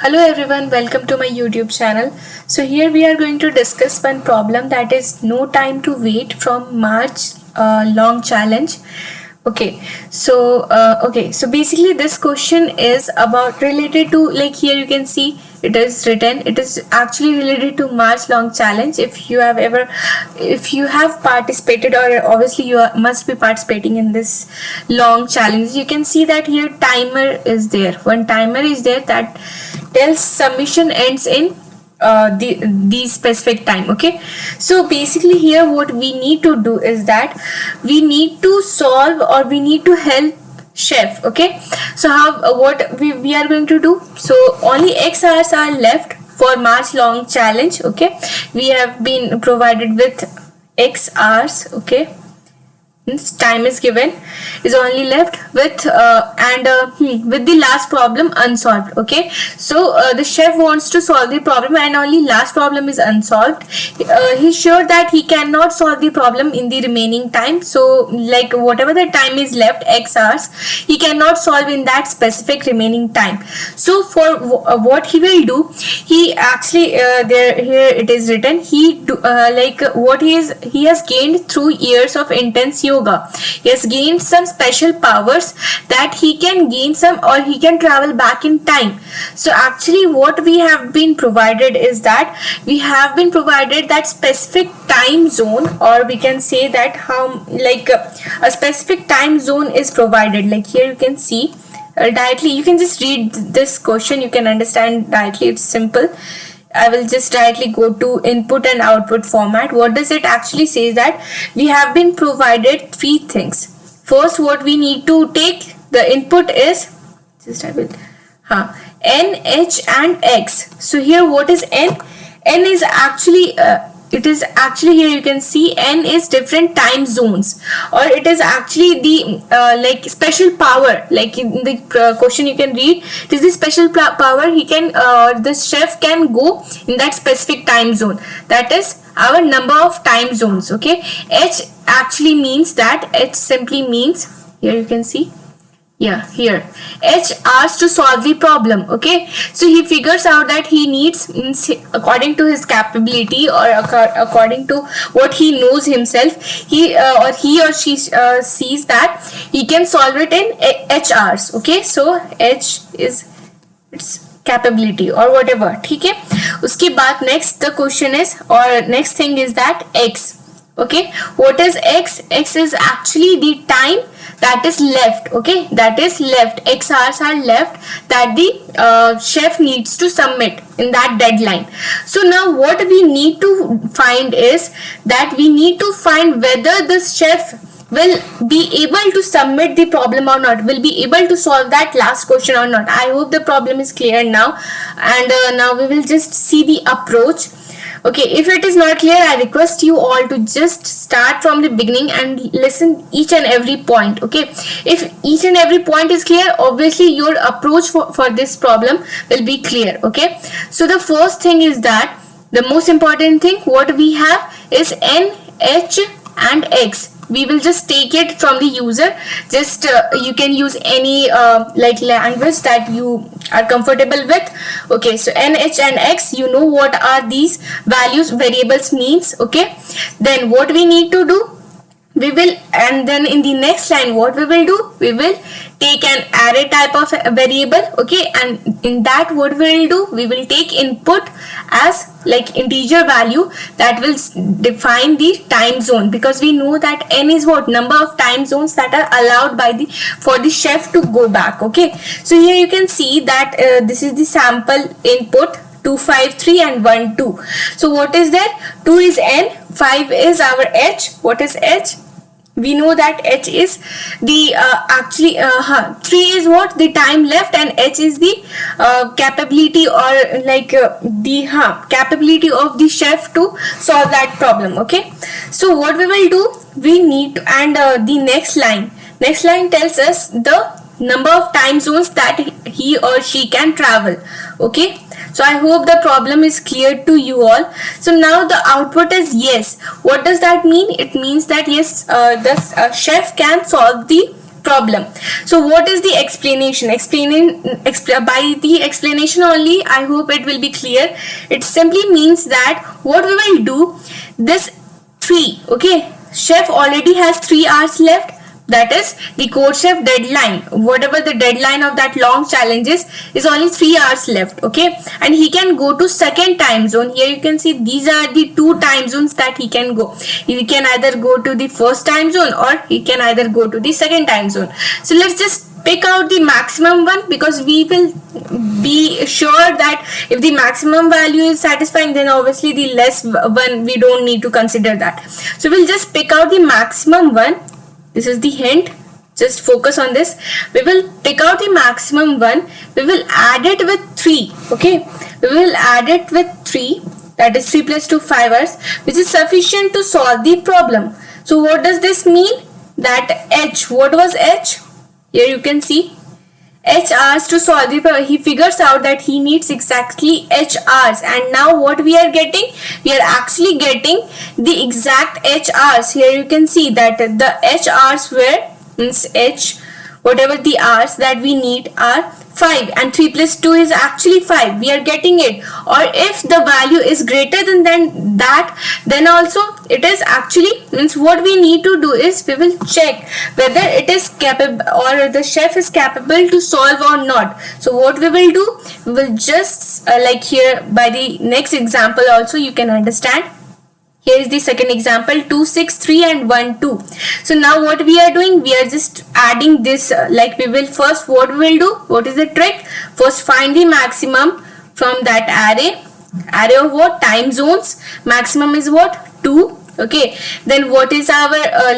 Hello everyone, welcome to my YouTube channel. So here we are going to discuss one problem, that is no time to wait from March long challenge. So basically this question is about related to, like here you can see it is written, it is actually related to March long challenge. If you have participated, or obviously must be participating in this long challenge, you can see that here timer is there. One timer is there that tells submission ends in the specific time. Okay, so basically here what we need to do is that we need to solve, or we need to help chef. Okay, so what we are going to do, so only X hours are left for March long challenge. Okay, we have been provided with X hours. Okay, time is given, is only left with with the last problem unsolved. Okay, so the chef wants to solve the problem and only last problem is unsolved. He's sure that he cannot solve the problem in the remaining time, so like whatever the time is left, X hours, he cannot solve in that specific remaining time. So for what he will do, he actually here it is written, he has gained through years of intense yoga. He has gained some special powers that he can gain some, or he can travel back in time. So actually what we have been provided is that we have been provided that specific time zone, or we can say that how a specific time zone is provided. Like here you can see directly, you can just read this question, you can understand directly, it's simple. I will just directly go to input and output format. What does it actually say? That we have been provided three things. First, what we need to take, the input is just I will N, H and X. So here what is N? N is actually it is actually, here you can see N is different time zones, or it is actually the like special power. Like in the question you can read, it is the special power he can the chef can go in that specific time zone. That is our number of time zones. Okay, H actually means that, H simply means, here you can see, here H asks to solve the problem. Okay, so he figures out that he needs, according to his capability, or according to what he knows himself, he or she sees that he can solve it in H hours. Okay, so H is its capability or whatever. Okay, uske baad next the question is, or next thing is that X. Okay, what is X? X is actually the time that is left. Okay, that is left, X hours are left that the chef needs to submit in that deadline. So now what we need to find is that we need to find whether the chef will be able to submit the problem or not, will be able to solve that last question or not. I hope the problem is clear now, and now we will just see the approach. Okay, if it is not clear, I request you all to just start from the beginning and listen each and every point. Okay, if each and every point is clear, obviously your approach for this problem will be clear. Okay, so the first thing is that the most important thing what we have is N, H and X. We will just take it from the user. Just you can use any like language that you are comfortable with. Okay, so N, H and X, you know what are these values, variables means. Okay, then what we need to do, we will, and then in the next line what we will do, we will take an array type of variable. Okay, and in that what we will do, we will take input as like integer value that will define the time zone, because we know that N is what, number of time zones that are allowed by the for the chef to go back. Okay, so here you can see that this is the sample input 2, 5, 3 and 1, 2. So what is there? 2 is N, 5 is our H. What is H? We know that H is the 3 is what, the time left, and H is the capability, or like the capability of the chef to solve that problem. Okay, so what we will do, we need to, and the next line tells us the number of time zones that he or she can travel. Okay, so I hope the problem is clear to you all. So now the output is yes. What does that mean? It means that yes, the chef can solve the problem. So what is the explanation? By the explanation only, I hope it will be clear. It simply means that what we will do, this 3, okay, chef already has 3 hours left. That is the CodeChef deadline. Whatever the deadline of that long challenge is only 3 hours left, okay, and he can go to second time zone. Here you can see these are the 2 time zones that he can go. He can either go to the first time zone or he can either go to the second time zone. So let's just pick out the maximum one, because we will be sure that if the maximum value is satisfying, then obviously the less one we don't need to consider that. So we'll just pick out the maximum one. This is the hint, just focus on this. We will pick out the maximum one, we will add it with 3, okay, we will add it with 3, that is 3 plus 2, 5 hours, which is sufficient to solve the problem. So what does this mean? That H, what was H? Here you can see H hours to solve the problem. He figures out that he needs exactly H hours, and now what we are getting? We are actually getting the exact H hours. Here you can see that the H hours were, means H, whatever the hours that we need are 5, and 3 plus 2 is actually 5. We are getting it. Or if the value is greater than that, then also it is actually, means what we need to do is we will check whether it is capable or the chef is capable to solve or not. So what we will do, we will just like here by the next example also you can understand. Here is the second example, 2, 6, 3 and 1, 2. So now what we are doing, we are just adding this, like we will first, what we will do, what is the trick? First find the maximum from that array of what? Time zones. Maximum is what? 2. Okay, then what is our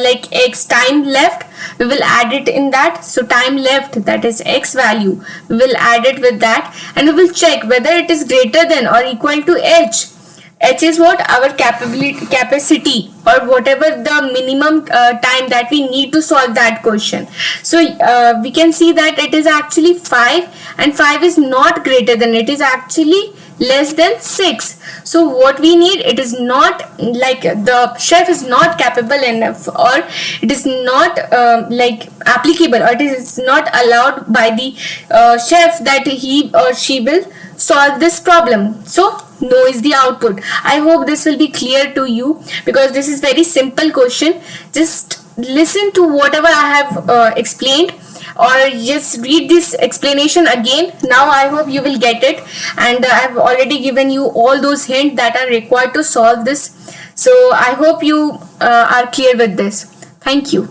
like x time left? We will add it in that. So time left, that is x value, we will add it with that, and we will check whether it is greater than or equal to h. H is what? Our capacity, or whatever the minimum time that we need to solve that question. So we can see that it is actually 5, and 5 is not greater than, it is actually less than 6. So what we need, it is not like the chef is not capable enough, or it is not like applicable, or it is not allowed by the chef that he or she will solve this problem. So no is the output. I hope this will be clear to you, because this is very simple question. Just listen to whatever I have explained, or just read this explanation again. Now I hope you will get it, and I have already given you all those hints that are required to solve this. So I hope you are clear with this. Thank you.